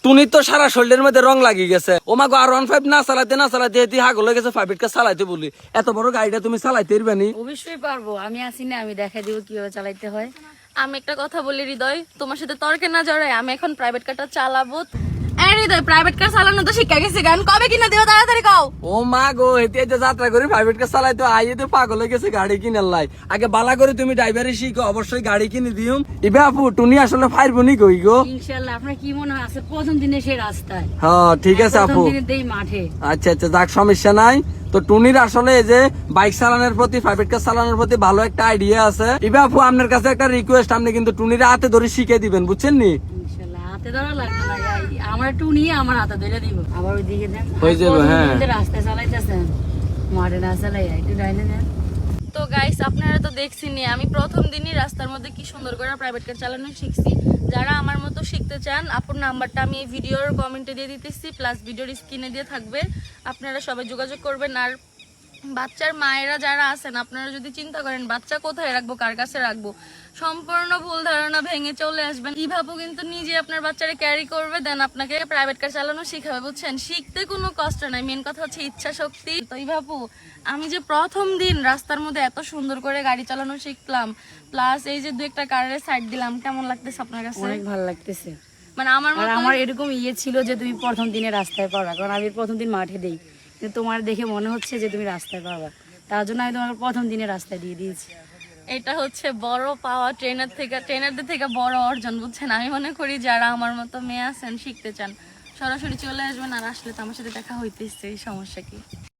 টুনি তো সারা শরীরের মধ্যে রং লাগিয়ে গেছে। ও মা গো, আর 15 না চালাতে হাগল হয়ে গেছে 5 কা চালাইতে বলি। এত বড় গাড়িটা তুমি চালাইতে পারবে নি? অবশ্যই পারবো, আমি আসি না, আমি দেখাই দিব কিভাবে চালাইতে হয়। আমি একটা কথা বলি হৃদয়, তোমার সাথে তর্কে না জড়াই, আমি এখন প্রাইভেট কারটা চালাবো। হৃদয়, প্রাইভেট কার চালানো তো শিক্ষা গেছে, গান কবে কিনা দেবো তাড়াতাড়ি কাও। ও মা গো, হেতে যে যাত্রা করে প্রাইভেট কার চালাইতে আইয়ে তো পাগল হয়ে গেছে গাড়ি কিনার লাই। আগে বালা করে তুমি ড্রাইভারে শিখো, অবশ্যই গাড়ি কিনে দিও। ইবে আপু টুনি আসলে ফাইরবো নি কই গো? ইনশাআল্লাহ। আপনার কি মনে হয় আছে প্রথম দিনে সে রাস্তায়? হ্যাঁ ঠিক আছে আপু। প্রথম দিনে দেই মাঠে। আচ্ছা আচ্ছা, যাক সমস্যা নাই। তো টুনির আসলে এই যে বাইক চালানোর প্রতি, প্রাইভেট কার চালানোর প্রতি ভালো একটা আইডিয়া আছে। ইবে আপু আপনার কাছে একটা রিকোয়েস্ট, আপনি কিন্তু টুনির হাতে ধরে শিখিয়ে দিবেন, বুঝছেন নি? ইনশাআল্লাহ। হাতে ধরা লাগবে না, আমার একটু নিয়ে আমার হাতে ধরে দিব। আবার ওইদিকে দেন হয়ে যাবে, হ্যাঁ। রাস্তায় চালাইতেছেন, মাঠে না চালাই একটু ডাইনে দেন। তো গাইস, আপনারা তো দেখছেনই আমি প্রথম দিনই রাস্তার মধ্যে কি সুন্দর করে প্রাইভেট কার চালানো শিখছি। যারা আমার মতো শিখতে চান, আপুর নাম্বারটা আমি এই ভিডিওর কমেন্টে দিয়ে দিতেছি, প্লাস ভিডিওর স্ক্রিনে দিয়ে থাকবে। আপনারা সবাই যোগাযোগ করবেন। আর বাচ্চার মায়েরা যারা আছেন, আপনারা যদি চিন্তা করেন বাচ্চা কোথায় রাখবো, কার কাছে রাখবো, সম্পূর্ণ ভুল ধারণা ভেঙে চলে আসবেন। ইভাবু কিন্তু নিজে আপনার বাচ্চারা ক্যারি করবে, দেন আপনাকে প্রাইভেট কার চালানো শিখাবে, বুঝছেন? শিখতে কোনো কষ্ট নাই, মেন কথা হচ্ছে ইচ্ছা শক্তি। তো ইভাবু, আমি যে প্রথম দিন রাস্তার মধ্যে এত সুন্দর করে গাড়ি চালানো শিখলাম, প্লাস এই যে দু একটা কারের সাইড দিলাম, কেমন লাগতেছে আপনার কাছে? অনেক ভালো লাগতেছে। মানে আমার আর আমার এরকম ছিল যে তুমি প্রথম দিনে রাস্তায় পাবা, কারণ আমি প্রথম দিন মাঠে দেই, কিন্তু তোমার দেখে মনে হচ্ছে যে তুমি রাস্তায় পাবা, তার জন্য আমি তোমাকে প্রথম দিনে রাস্তায় দিয়ে দিয়েছি। এটা হচ্ছে বড় পাওয়া, ট্রেনারদের থেকে বড় অর্জন, বুঝছেন? আমি মনে করি যারা আমার মতো মেয়ে আছেন, শিখতে চান, সরাসরি চলে আসবেন। আর আসলে তো আমার সাথে দেখা হইতেছে, এই সমস্যা কি?